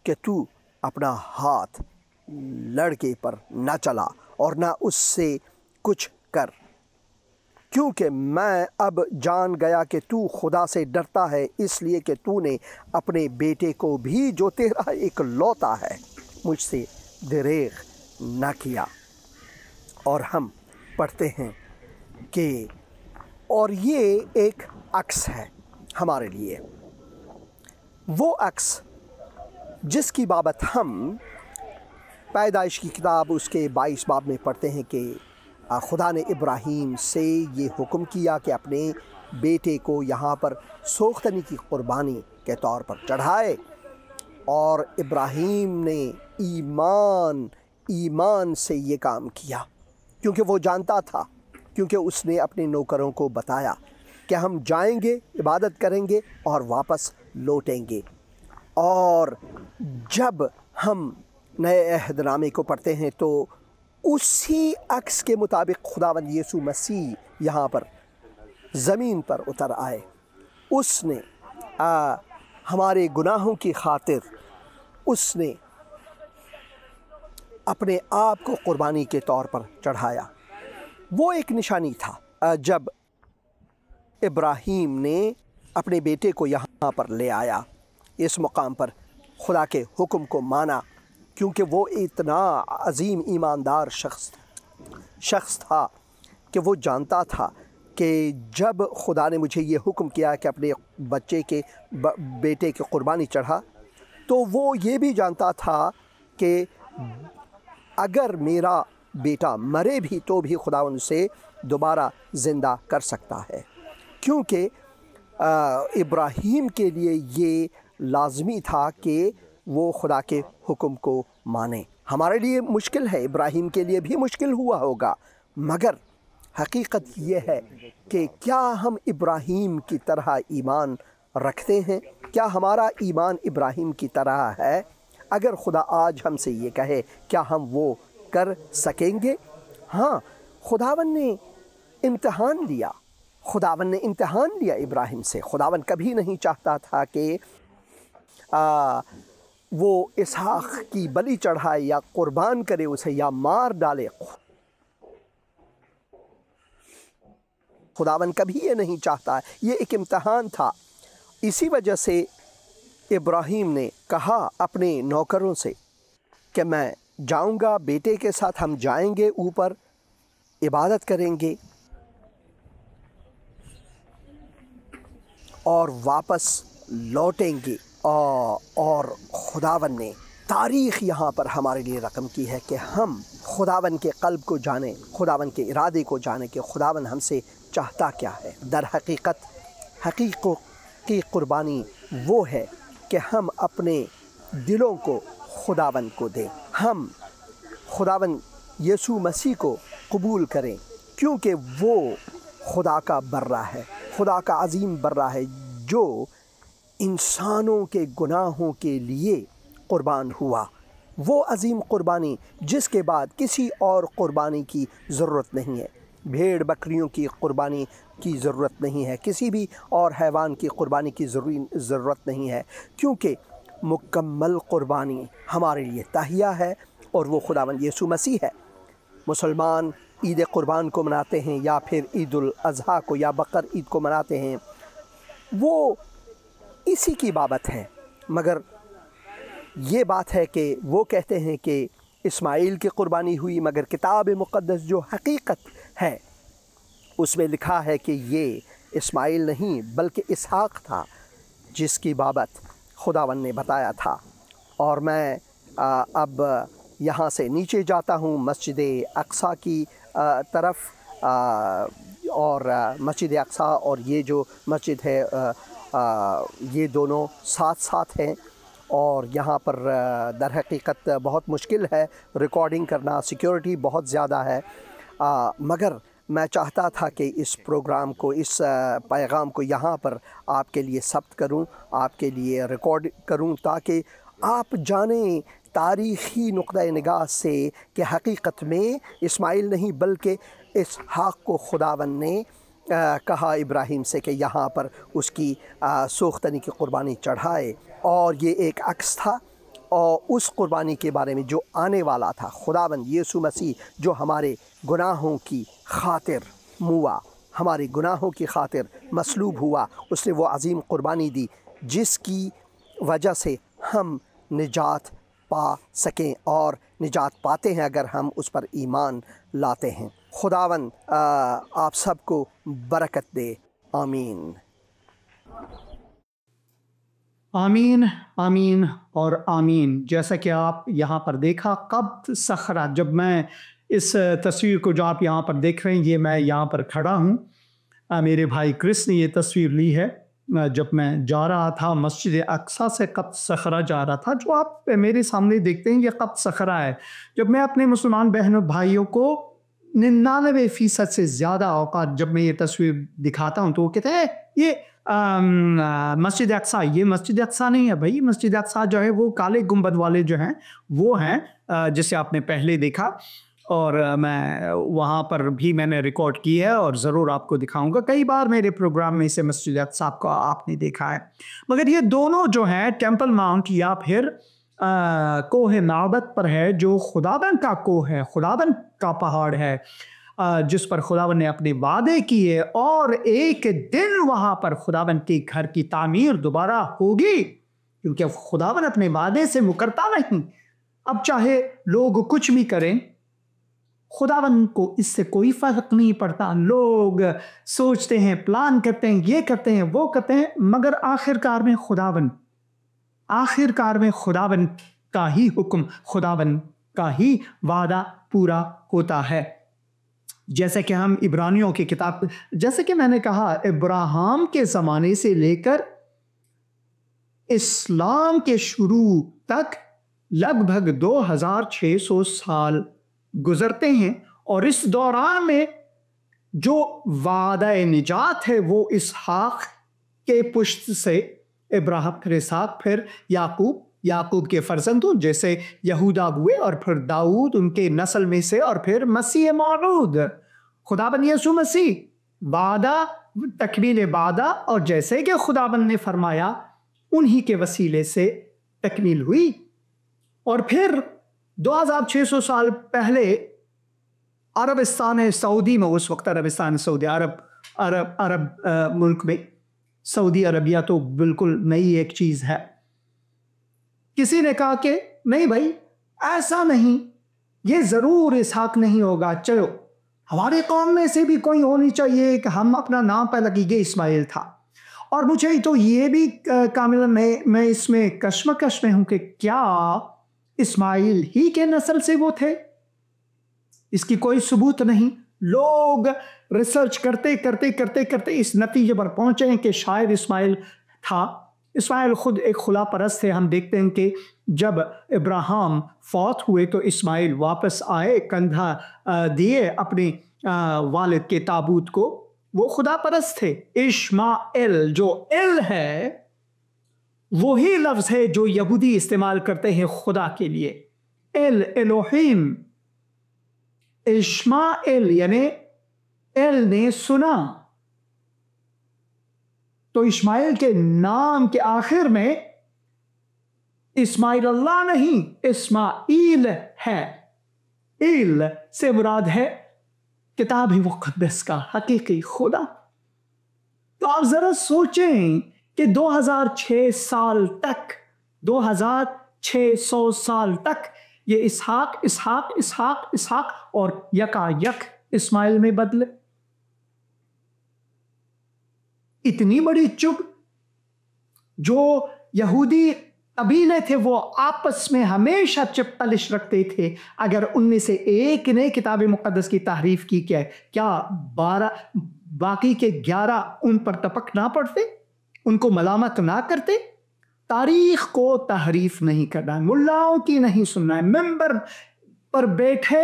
کہ تو اپنا ہاتھ لڑکے پر نہ چلا اور نہ اس سے کچھ کر، کیونکہ میں اب جان گیا کہ تو خدا سے ڈرتا ہے، اس لیے کہ تو نے اپنے بیٹے کو بھی جو تیرا اکلوتا ہے مجھ سے دریغ نہ کیا۔ اور ہم پڑھتے ہیں کہ اور یہ ایک عکس ہے ہمارے لیے، وہ عکس جس کی بابت ہم پیدائش کی کتاب اس کے 22 باب میں پڑھتے ہیں کہ خدا نے ابراہیم سے یہ حکم کیا کہ اپنے بیٹے کو یہاں پر سوختنی کی قربانی کے طور پر چڑھائے، اور ابراہیم نے ایمان سے یہ کام کیا، کیونکہ وہ جانتا تھا، کیونکہ اس نے اپنے نوکروں کو بتایا کہ ہم جائیں گے، عبادت کریں گے اور واپس لوٹیں گے۔ اور جب ہم نئے عہد نامے کو پڑھتے ہیں تو اسی عکس کے مطابق خداوند یسوع مسیح یہاں پر زمین پر اتر آئے۔ اس نے ہمارے گناہوں کی خاطر اس نے اپنے آپ کو قربانی کے طور پر چڑھایا۔ وہ ایک نشانی تھا جب ابراہیم نے اپنے بیٹے کو یہاں پر لے آیا، اس مقام پر خدا کے حکم کو مانا، کیونکہ وہ اتنا عظیم ایماندار شخص تھا کہ وہ جانتا تھا کہ جب خدا نے مجھے یہ حکم کیا کہ اپنے بیٹے کی قربانی چڑھا، تو وہ یہ بھی جانتا تھا کہ اگر میرا بیٹا مرے بھی تو بھی خدا ان سے دوبارہ زندہ کر سکتا ہے، کیونکہ ابراہیم کے لیے یہ لازمی تھا کہ وہ خدا کے حکم کو مانے۔ ہمارے لیے مشکل ہے، ابراہیم کے لیے بھی مشکل ہوا ہوگا، مگر حقیقت یہ ہے کہ کیا ہم ابراہیم کی طرح ایمان رکھتے ہیں؟ کیا ہمارا ایمان ابراہیم کی طرح ہے؟ اگر خدا آج ہم سے یہ کہے کیا ہم وہ کر سکیں گے؟ ہاں، خداوند نے امتحان لیا ابراہیم سے۔ خداوند کبھی نہیں چاہتا تھا کہ وہ اسحاق کی بلی چڑھائے یا قربان کرے اسے یا مار ڈالے۔ خداوند کبھی یہ نہیں چاہتا، یہ ایک امتحان تھا۔ اسی وجہ سے ابراہیم نے کہا اپنے نوکروں سے کہ میں جاؤں گا، بیٹے کے ساتھ ہم جائیں گے، اوپر عبادت کریں گے اور واپس لوٹیں گے۔ اور خداوند نے تاریخ یہاں پر ہمارے لیے رقم کی ہے کہ ہم خداوند کے قلب کو جانیں، خداوند کے ارادے کو جانیں کہ خداوند ہم سے چاہتا کیا ہے۔ در حقیقت قربانی وہ ہے کہ ہم اپنے دلوں کو خداوند کو دیں، ہم خداوند یسوع مسیح کو قبول کریں، کیونکہ وہ خدا کا برہ ہے، خدا کا عظیم برہ ہے، جو انسانوں کے گناہوں کے لیے قربان ہوا۔ وہ عظیم قربانی جس کے بعد کسی اور قربانی کی ضرورت نہیں ہے، بھیڑ بکریوں کی قربانی کی ضرورت نہیں ہے، کسی بھی اور حیوان کی قربانی کی ضرورت نہیں ہے، کیونکہ مکمل قربانی ہمارے لیے تہیہ ہے، اور وہ خداوند یسوع مسیح ہے۔ مسلمان عید قربان کو مناتے ہیں یا پھر عید الاضحیٰ کو یا بقر عید کو مناتے ہیں، وہ اسی کی بابت ہے، مگر یہ بات ہے کہ وہ کہتے ہیں کہ اسماعیل کی قربانی ہوئی، مگر کتاب مقدس جو حقیقت ہے اس میں لکھا ہے کہ یہ اسماعیل نہیں بلکہ اسحاق تھا جس کی بابت خداوند نے بتایا تھا۔ اور میں اب یہاں سے نیچے جاتا ہوں مسجد اقصیٰ کی طرف، اور مسجد اقصیٰ اور یہ جو مسجد ہے یہ دونوں ساتھ ساتھ ہیں، اور یہاں پر در حقیقت بہت مشکل ہے ریکارڈنگ کرنا، سیکیورٹی بہت زیادہ ہے، مگر میں چاہتا تھا کہ اس پروگرام کو، اس پیغام کو یہاں پر آپ کے لیے ثبت کروں، آپ کے لیے ریکارڈ کروں، تاکہ آپ جانیں تاریخی نقطۂ نگاہ سے کہ حقیقت میں اسماعیل نہیں بلکہ اسحاق کو خداوند نے کہا ابراہیم سے کہ یہاں پر اس کی سوختنی کی قربانی چڑھائے، اور یہ ایک عکس تھا اور اس قربانی کے بارے میں جو آنے والا تھا، خداوند یسوع مسیح جو ہمارے گناہوں کی خاطر موا، ہمارے گناہوں کی خاطر مصلوب ہوا، اس نے وہ عظیم قربانی دی جس کی وجہ سے ہم نجات پا سکیں، اور نجات پاتے ہیں اگر ہم اس پر ایمان لاتے ہیں۔ خداوند آپ سب کو برکت دے، آمین آمین آمین اور آمین۔ جیسا کہ آپ یہاں پر دیکھا قبط صخرہ، جب میں اس تصویر کو جو آپ یہاں پر دیکھ رہے ہیں، یہ میں یہاں پر کھڑا ہوں، میرے بھائی کرس نے یہ تصویر لی ہے جب میں جا رہا تھا مسجد اقصیٰ سے قبط صخرہ جا رہا تھا۔ جو آپ میرے سامنے دیکھتے ہیں یہ قبط صخرہ ہے۔ جب میں اپنے مسلمان بہنوں بھائیوں کو 99% سے زیادہ اوقات جب میں یہ تصویر دکھاتا ہوں تو وہ کہتے ہیں یہ مسجد اقصیٰ، یہ مسجد اقصیٰ نہیں ہے بھائی، مسجد اقصیٰ جو ہے وہ کالے گنبد والے جو ہیں وہ ہیں جسے آپ نے پہلے دیکھا، اور میں وہاں پر بھی میں نے ریکارڈ کی ہے اور ضرور آپ کو دکھاؤں گا۔ کئی بار میرے پروگرام میں سے مسجد اقصیٰ کو آپ نے دیکھا ہے، مگر یہ دونوں جو ہیں ٹیمپل ماؤنٹ یا پھر کوہ معبد پر ہے، جو خداوند کا کوہ ہے، خداوند کا پہاڑ ہے جس پر خداوند نے اپنے وعدے کیے، اور ایک دن وہاں پر خداوند کے گھر کی تعمیر دوبارہ ہوگی، کیونکہ خداوند اپنے وعدے سے مکرتا نہیں۔ اب چاہے لوگ کچھ بھی کریں، خداوند کو اس سے کوئی فرق نہیں پڑتا۔ لوگ سوچتے ہیں، پلان کرتے ہیں، یہ کرتے ہیں، وہ کرتے ہیں، مگر آخر کار میں خداوند کا ہی حکم، خداوند کا ہی وعدہ پورا ہوتا ہے۔ جیسے کہ ہم عبرانیوں کی کتاب، جیسے کہ میں نے کہا، ابراہیم کے زمانے سے لے کر اسلام کے شروع تک لگ بھگ 2600 سال گزرتے ہیں، اور اس دوران میں جو وعدہ نجات ہے وہ اسحاق کے پشت سے ابراہیم، پھر اسحاق، پھر یعقوب کے فرزندوں جیسے یہودا ہوئے، اور پھر داؤد ان کے نسل میں سے، اور پھر مسیح موعود خداوند یسوع مسیح، وعدہ تکمیل وعدہ، اور جیسے کہ خداوند نے فرمایا انہی کے وسیلے سے تکمیل ہوئی۔ اور پھر 2600 سال پہلے عربستان سعودی میں، اس وقت عربستان سعودی عرب ملک میں، سعودی عربیہ تو بالکل نئی ایک چیز ہے، کسی نے کہا کہ نہیں بھائی ایسا نہیں، یہ ضرور اسحاق نہیں ہوگا، چلو ہمارے قوم میں سے بھی کوئی ہونی چاہیے کہ ہم اپنا نام پہ لگی گئے، اسماعیل تھا۔ اور مجھے تو یہ بھی کاملا میں اس میں کشمکش میں ہوں کہ کیا اسماعیل ہی کے نسل سے وہ تھے؟ اس کی کوئی ثبوت نہیں۔ لوگ ریسرچ کرتے اس نتیجے پر پہنچے ہیں کہ شاید اسماعیل تھا۔ اسماعیل خود ایک خدا پرست تھے۔ ہم دیکھتے ہیں کہ جب ابراہیم فوت ہوئے تو اسماعیل واپس آئے، کندھا دیے اپنے والد کے تابوت کو، وہ خدا پرست تھے۔ اشماعیل جو ال ہے وہی لفظ ہے جو یہودی استعمال کرتے ہیں خدا کے لیے، الوہیم۔ اشماعیل یعنی ال نے سنا، تو اسماعیل کے نام کے آخر میں اسماعیل اللہ نہیں، اسماعیل ہے۔ ایل سے مراد ہے کتاب مقدس کا حقیقی خدا۔ تو آپ ذرا سوچیں کہ 2600 سال تک یہ اسحاق اور یکا یک اسماعیل میں بدلے۔ اتنی بڑی چپ جو یہودی قبیلے تھے وہ آپس میں ہمیشہ چپتلش رکھتے تھے، اگر ان میں سے ایک نے کتاب مقدس کی تحریف کی، کیا باقی کے 11 ان پر تپک نہ پڑتے، ان کو ملامت نہ کرتے. تاریخ کو تحریف نہیں کرنا ہے، ملاؤں کی نہیں سننا ہے. ممبر پر بیٹھے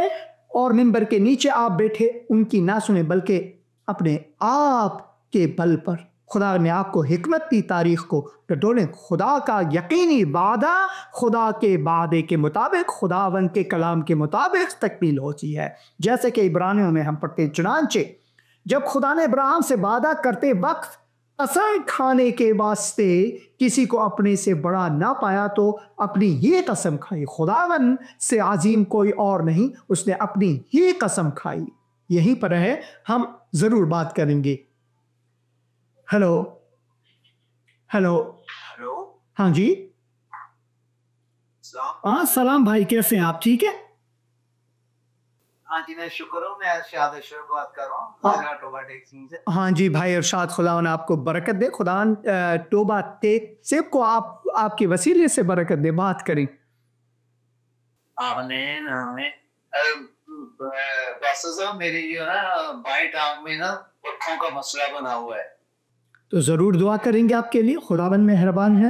اور ممبر کے نیچے آپ بیٹھے ان کی نہ سنیں، بلکہ اپنے آپ کے بل پر خدا نے آپ کو حکمت دی تاریخ کو ٹٹولیں. خدا کا یقینی وعدہ خدا کے وعدے کے مطابق، خداوند کے کلام کے مطابق تکمیل ہوتی ہے. جیسے کہ عبرانیوں میں ہم پڑھتے ہیں، چنانچہ جب خدا نے ابراہیم سے وعدہ کرتے وقت قسم کھانے کے واسطے کسی کو اپنے سے بڑا نہ پایا تو اپنی ہی قسم کھائی. خداوند سے عظیم کوئی اور نہیں، اس نے اپنی ہی قسم کھائی. یہیں پر ہے، ہم ضرور بات کریں گے. ہیلو ہیلو ہلو، ہاں جی، ہاں سلام بھائی، کیسے ہیں آپ؟ ٹھیک ہے. ہاں جی میں شکر ہوں. میں ارشاد اشرف بات کر رہا ہوں ٹوبا ٹیکسی سے. ہاں جی بھائی ارشاد، خدا نے آپ کو برکت دے. خدا توبہ ٹیک کو آپ کے وسیلے سے برکت دے. بات کریں. آمین آمین. پاسٹر صاحب، میری جو ہے بائٹ آنکھ میں نا پٹھوں کا مسئلہ بنا ہوا ہے. تو ضرور دعا کریں گے آپ کے لیے. خداوند مہربان ہے.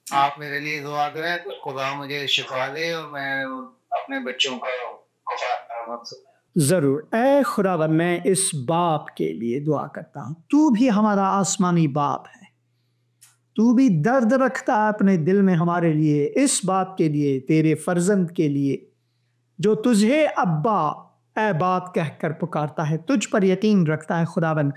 آپ میرے لیے دعا کریں تو خدا مجھے شفا دے اور میں اپنے بچوں کا ضرور. اے خداوند، میں اس باپ کے لیے دعا کرتا ہوں. تو بھی ہمارا آسمانی باپ ہے، تو بھی درد رکھتا ہے اپنے دل میں ہمارے لیے، اس باپ کے لیے، تیرے فرزند کے لیے جو تجھے ابا اے باپ کہہ کر پکارتا ہے، تجھ پر یقین رکھتا ہے. خداوند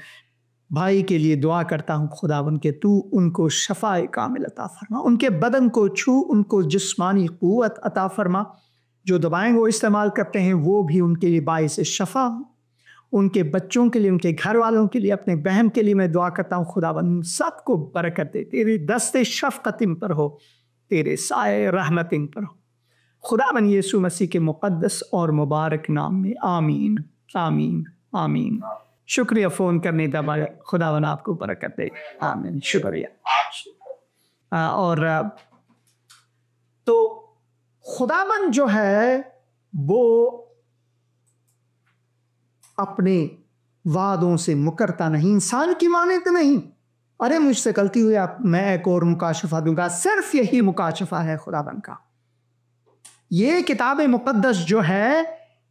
بھائی کے لیے دعا کرتا ہوں خداوند کہ تو ان کو شفاء کامل عطا فرما، ان کے بدن کو چھو، ان کو جسمانی قوت عطا فرما. جو دوائیں وہ استعمال کرتے ہیں وہ بھی ان کے لیے باعث شفا ہوں. ان کے بچوں کے لیے، ان کے گھر والوں کے لیے، اپنے بہن کے لیے میں دعا کرتا ہوں خداوند سب کو برکت دے. تیری دست شفقت ان پر ہو، تیرے سائے رحمت ان پر ہو. خداوند یسوع مسیح کے مقدس اور مبارک نام میں آمین آمین آمین. شکریہ فون کرنے کا. خداوند آپ کو برکت دے. آمین. شکریہ. اور تو خداوند جو ہے وہ اپنے وعدوں سے مکرتا نہیں، انسان کی مانند نہیں. ارے مجھ سے غلطی ہوئی، میں ایک اور مکاشفہ دوں گا. صرف یہی مکاشفہ ہے خداوند کا. یہ کتاب مقدس جو ہے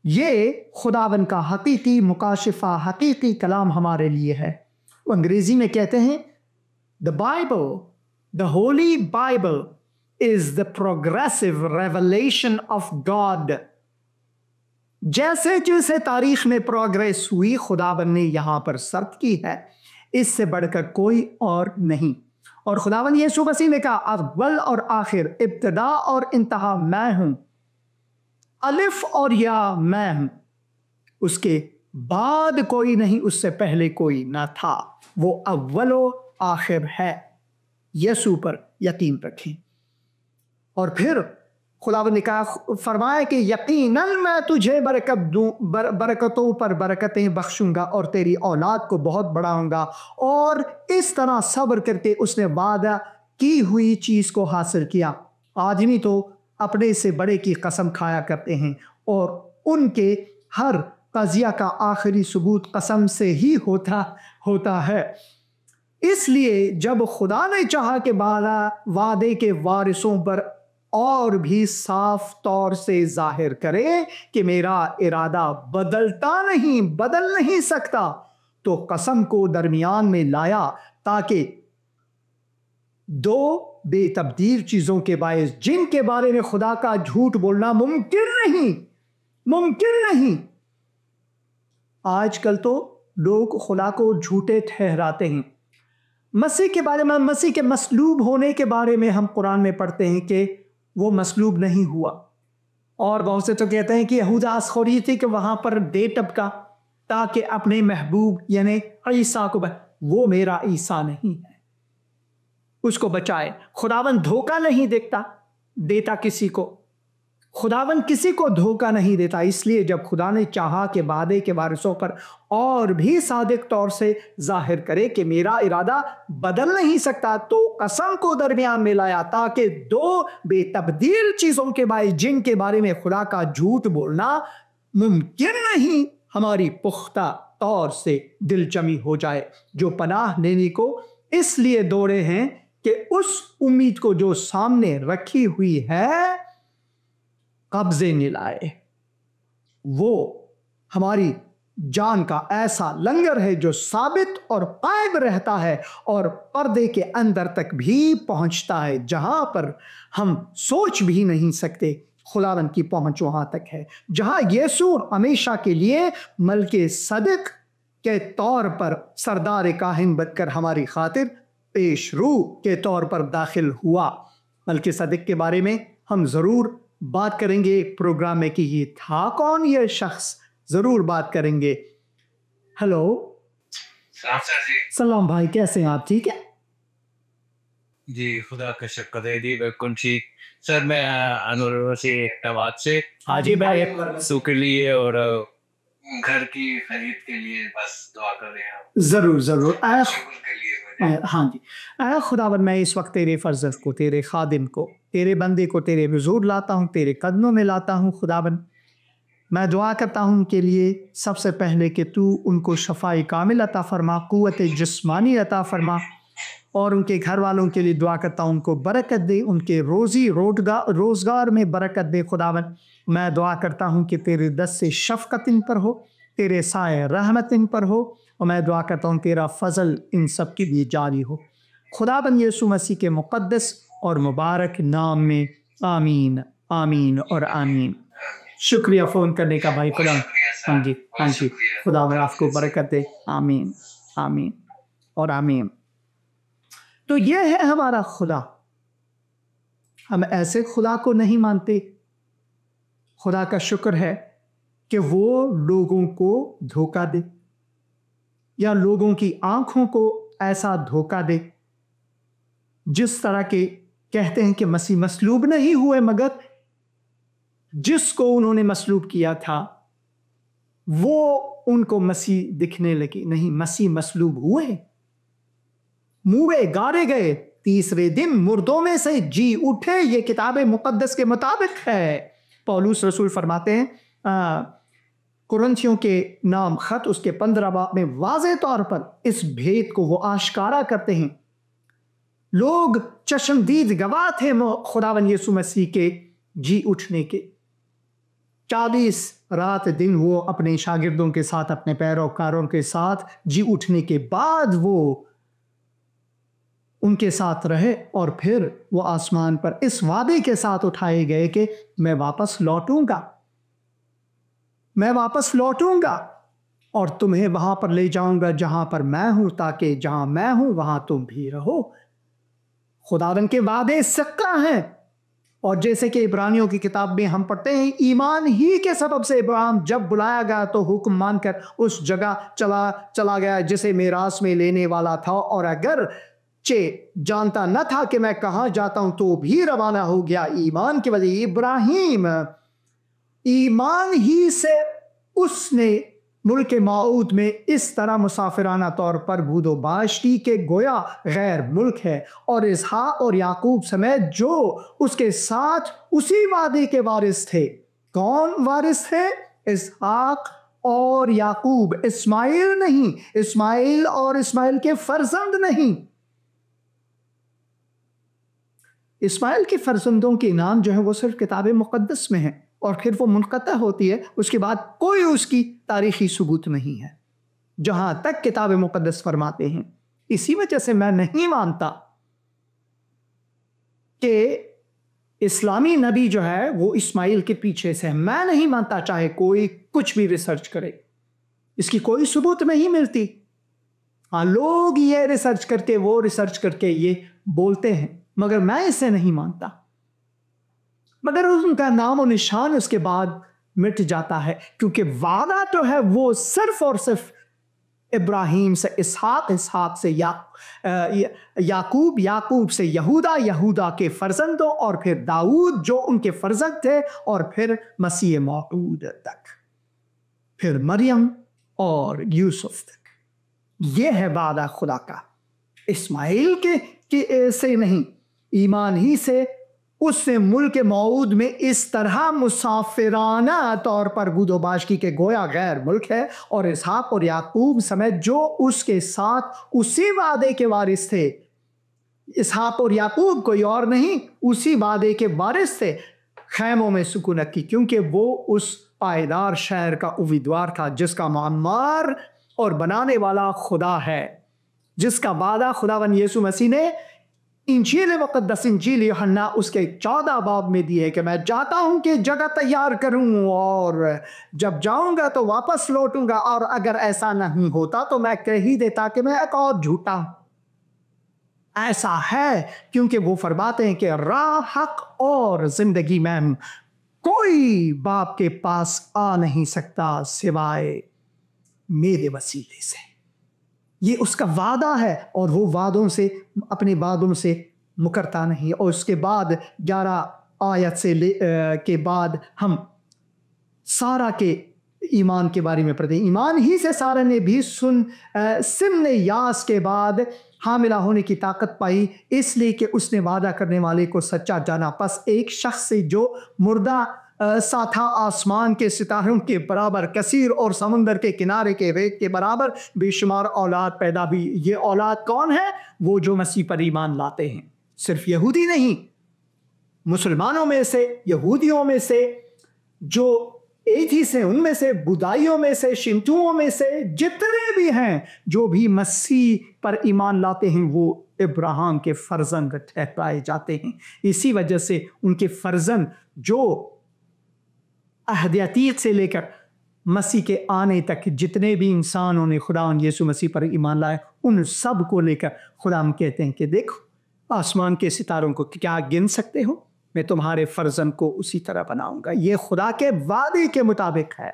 یہ خداوند کا حقیقی مکاشفہ، حقیقی کلام ہمارے لیے ہے. وہ انگریزی میں کہتے ہیں The Bible, the Holy Bible is the progressive revelation of God. جیسے جیسے تاریخ میں پروگریس ہوئی خداوند نے یہاں پر سرد کی ہے، اس سے بڑھ کر کوئی اور نہیں. اور خداوند یسوع مسیح نے کہا اول اور آخر، ابتدا اور انتہا میں ہوں، الف اور یا میں ہوں. اس کے بعد کوئی نہیں، اس سے پہلے کوئی نہ تھا. وہ اول و آخر ہے. یسوع پر یقین رکھیں. اور پھر خداوند نے کہا، فرمایا کہ یقیناً میں تجھے برکت دوں، برکتوں پر برکتیں بخشوں گا اور تیری اولاد کو بہت بڑھاؤں گا. اور اس طرح صبر کر کے اس نے وعدہ کی ہوئی چیز کو حاصل کیا. آدمی تو اپنے سے بڑے کی قسم کھایا کرتے ہیں اور ان کے ہر قضیہ کا آخری ثبوت قسم سے ہی ہوتا ہے. اس لیے جب خدا نے چاہا کہ وعدے کے وارثوں پر اور بھی صاف طور سے ظاہر کرے کہ میرا ارادہ بدل نہیں سکتا، تو قسم کو درمیان میں لایا تاکہ دو بے تبدیل چیزوں کے باعث جن کے بارے میں خدا کا جھوٹ بولنا ممکن نہیں. آج کل تو لوگ خدا کو جھوٹے ٹھہراتے ہیں. مسیح کے بارے میں، مسیح کے مصلوب ہونے کے بارے میں ہم قرآن میں پڑھتے ہیں کہ وہ مصلوب نہیں ہوا. اور بہت سے تو کہتے ہیں کہ یہودا اسخوری تھی کہ وہاں پر دے ٹپکا تاکہ اپنے محبوب یعنی عیسیٰ کو وہ میرا عیسیٰ نہیں ہے، اس کو بچائے. خداوند دھوکہ نہیں دیتا کسی کو. خداوند کسی کو دھوکہ نہیں دیتا. اس لیے جب خدا نے چاہا کہ وعدے کے وارثوں پر اور بھی صادق طور سے ظاہر کرے کہ میرا ارادہ بدل نہیں سکتا، تو قسم کو درمیان میں لایا تاکہ دو بے تبدیل چیزوں کے باعث جن کے بارے میں خدا کا جھوٹ بولنا ممکن نہیں ہماری پختہ طور سے دل جمی ہو جائے، جو پناہ لینے کو اس لیے دوڑے ہیں کہ اس امید کو جو سامنے رکھی ہوئی ہے قبضے میں لائے۔ وہ ہماری جان کا ایسا لنگر ہے جو ثابت اور قائم رہتا ہے اور پردے کے اندر تک بھی پہنچتا ہے، جہاں پر ہم سوچ بھی نہیں سکتے۔ خداوند کی پہنچ وہاں تک ہے جہاں یسوع ہمیشہ کے لیے ملک صدق کے طور پر سردار کاہن بن کر ہماری خاطر پیش رو کے طور پر داخل ہوا۔ ملک صدق کے بارے میں ہم ضرور بات کریں گے ایک پروگرام میں کہ یہ تھا کون، یہ شخص ضرور بات کریں گے۔ ہلو، سلام بھائی، کیسے ہیں آپ؟ ٹھیک ہے جی، خدا کا شکر ہے جی، بالکل ٹھیک۔ سر میں انور سے احتماد سے جی بھائی، سو کے لیے اور گھر کی خرید کے لیے بس دعا کر رہے ہیں۔ ضرور ضرور۔ شکر کے لیے ہاں جی، اے خداوند، میں اس وقت تیرے فرزند کو، تیرے خادم کو، تیرے بندے کو تیرے حضور لاتا ہوں، تیرے قدموں میں لاتا ہوں۔ خداوند، میں دعا کرتا ہوں ان کے لیے سب سے پہلے کہ تو ان کو شفائی کامل عطا فرما، قوت جسمانی عطا فرما، اور ان کے گھر والوں کے لیے دعا کرتا ہوں ان کو برکت دے، ان کے روزی روزگار میں برکت دے۔ خداوند، میں دعا کرتا ہوں کہ تیرے دست سے شفقت ان پر ہو، تیرے سائے رحمت ان پر ہو، اور میں دعا کرتا ہوں تیرا فضل ان سب کے لیے جاری ہو۔ خداوند یسوع مسیح کے مقدس اور مبارک نام میں آمین، آمین اور آمین۔ شکریہ فون کرنے کا بھائی، خدا ہاں جی، ہاں جی، خدا آپ کو برکت دے، آمین، آمین اور آمین۔ تو یہ ہے ہمارا خدا۔ ہم ایسے خدا کو نہیں مانتے۔ خدا کا شکر ہے کہ وہ لوگوں کو دھوکہ دے یا لوگوں کی آنکھوں کو ایسا دھوکہ دے جس طرح کے کہتے ہیں کہ مسیح مصلوب نہیں ہوئے، مگر جس کو انہوں نے مصلوب کیا تھا وہ ان کو مسیح دکھنے لگی۔ نہیں، مسیح مصلوب ہوئے، موئے گاڑے گئے، تیسرے دن مردوں میں سے جی اٹھے۔ یہ کتاب مقدس کے مطابق ہے۔ پولس رسول فرماتے ہیں کرنتھیوں کے نام خط اس کے 15 باب میں واضح طور پر اس بھید کو وہ آشکارا کرتے ہیں۔ لوگ چشمدید گواہ تھے خداوند یسوع مسیح کے جی اٹھنے کے۔ 40 رات دن وہ اپنے شاگردوں کے ساتھ، اپنے پیروکاروں کے ساتھ جی اٹھنے کے بعد وہ ان کے ساتھ رہے، اور پھر وہ آسمان پر اس وعدے کے ساتھ اٹھائے گئے کہ میں واپس لوٹوں گا، میں واپس لوٹوں گا اور تمہیں وہاں پر لے جاؤں گا جہاں پر میں ہوں، تاکہ جہاں میں ہوں وہاں تم بھی رہو۔ خداوند کے وعدے سچا ہیں، اور جیسے کہ عبرانیوں کی کتاب میں ہم پڑھتے ہیں، ایمان ہی کے سبب سے ابراہیم جب بلایا گیا تو حکم مان کر اس جگہ چلا گیا جسے میراث میں لینے والا تھا، اور اگر جانتا نہ تھا کہ میں کہاں جاتا ہوں تو بھی روانہ ہو گیا۔ ایمان کی وجہ ابراہیم، ایمان ہی سے اس نے ملک موعود میں اس طرح مسافرانہ طور پر بود و باش کی کہ گویا غیر ملک ہے، اور اسحاق اور یعقوب سمیت جو اس کے ساتھ اسی وعدے کے وارث تھے۔ کون وارث تھے؟ اسحاق اور یعقوب، اسماعیل نہیں، اسماعیل اور اسماعیل کے فرزند نہیں۔ اسماعیل کے فرزندوں کے نام جو ہے وہ صرف کتاب مقدس میں ہیں، اور پھر وہ منقطع ہوتی ہے، اس کے بعد کوئی اس کی تاریخی ثبوت نہیں ہے جہاں تک کتاب مقدس فرماتے ہیں۔ اسی وجہ سے میں نہیں مانتا کہ اسلامی نبی جو ہے وہ اسماعیل کے پیچھے سے ہے۔ میں نہیں مانتا، چاہے کوئی کچھ بھی ریسرچ کرے، اس کی کوئی ثبوت نہیں ملتی۔ ہاں، لوگ یہ ریسرچ کر کے وہ ریسرچ کر کے یہ بولتے ہیں، مگر میں اسے نہیں مانتا۔ مگر ان کا نام و نشان اس کے بعد مٹ جاتا ہے، کیونکہ وعدہ تو ہے وہ صرف اور صرف ابراہیم سے اسحاق، اسحاق سے یعقوب، یعقوب سے یہودا، یہودا کے فرزندوں، اور پھر داؤد جو ان کے فرزند تھے، اور پھر مسیح موعود تک، پھر مریم اور یوسف تک۔ یہ ہے وعدہ خدا کا۔ اسماعیل کے سے نہیں، ایمان ہی سے اس نے ملک موعود میں اس طرح مسافرانہ طور پر بود و باش کی کہ گویا غیر ملک ہے، اور اسحاق اور یعقوب سمیت جو اس کے ساتھ اسی وعدے کے وارث تھے، اسحاق اور یعقوب کوئی اور نہیں، اسی وعدے کے وارث تھے، خیموں میں سکونت کی، کیونکہ وہ اس پائیدار شہر کا امیدوار تھا جس کا معمار اور بنانے والا خدا ہے، جس کا وعدہ خداوند یسوع مسیح نے انجیل مقدس انجیل یوحنا اس کے 14 باب میں دی ہے کہ میں جاتا ہوں کہ جگہ تیار کروں، اور جب جاؤں گا تو واپس لوٹوں گا، اور اگر ایسا نہیں ہوتا تو میں کہہ ہی دیتا کہ میں ایک اور جھوٹا ہوں۔ ایسا ہے کیونکہ وہ فرماتے ہیں کہ راہ، حق اور زندگی میں کوئی باپ کے پاس آ نہیں سکتا سوائے میرے وسیلے سے۔ یہ اس کا وعدہ ہے، اور وہ وعدوں سے، اپنے وعدوں سے مکرتا نہیں۔ اور اس کے بعد 11 آیت سے کے بعد ہم سارا کے ایمان کے بارے میں پڑھتے ہیں۔ ایمان ہی سے سارا نے بھی سن یاس کے بعد حاملہ ہونے کی طاقت پائی، اس لیے کہ اس نے وعدہ کرنے والے کو سچا جانا۔ پس ایک شخص سے جو مردہ سا تھا، آسمان کے ستاروں کے برابر کثیر اور سمندر کے کنارے کے ریت کے برابر بے شمار اولاد پیدا ہوئی۔ یہ اولاد کون ہے؟ وہ جو مسیح پر ایمان لاتے ہیں، صرف یہودی نہیں، مسلمانوں میں سے، یہودیوں میں سے، جو ایتھیس ہیں ان میں سے، بدائیوں میں سے، شنتوؤں میں سے، جتنے بھی ہیں جو بھی مسیح پر ایمان لاتے ہیں وہ ابراہیم کے فرزند ٹھہرائے جاتے ہیں۔ اسی وجہ سے ان کے فرزند جو عہد عتیق سے لے کر مسیح کے آنے تک جتنے بھی انسانوں نے خدا یسوع مسیح پر ایمان لائے، ان سب کو لے کر خدا ہم کہتے ہیں کہ دیکھو آسمان کے ستاروں کو کیا گن سکتے ہو؟ میں تمہارے فرزند کو اسی طرح بناؤں گا۔ یہ خدا کے وعدے کے مطابق ہے۔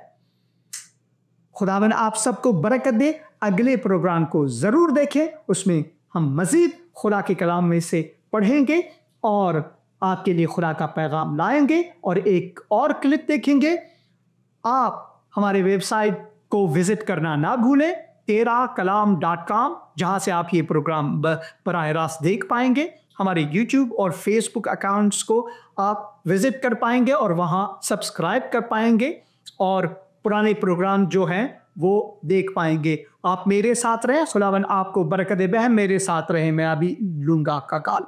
خداوند آپ سب کو برکت دے۔ اگلے پروگرام کو ضرور دیکھیں، اس میں ہم مزید خدا کے کلام میں سے پڑھیں گے اور آپ کے لیے خدا کا پیغام لائیں گے، اور ایک اور کلپ دیکھیں گے۔ آپ ہمارے ویب سائٹ کو وزٹ کرنا نہ بھولیں، teraKalam.com، جہاں سے آپ یہ پروگرام براہ راست دیکھ پائیں گے۔ ہمارے یوٹیوب اور فیس بک اکاؤنٹس کو آپ وزٹ کر پائیں گے اور وہاں سبسکرائب کر پائیں گے، اور پرانے پروگرام جو ہیں وہ دیکھ پائیں گے۔ آپ میرے ساتھ رہیں، خداوند آپ کو برکت دے۔ بہن میرے ساتھ رہیں، میں ابھی لوں گا آپ کا کال۔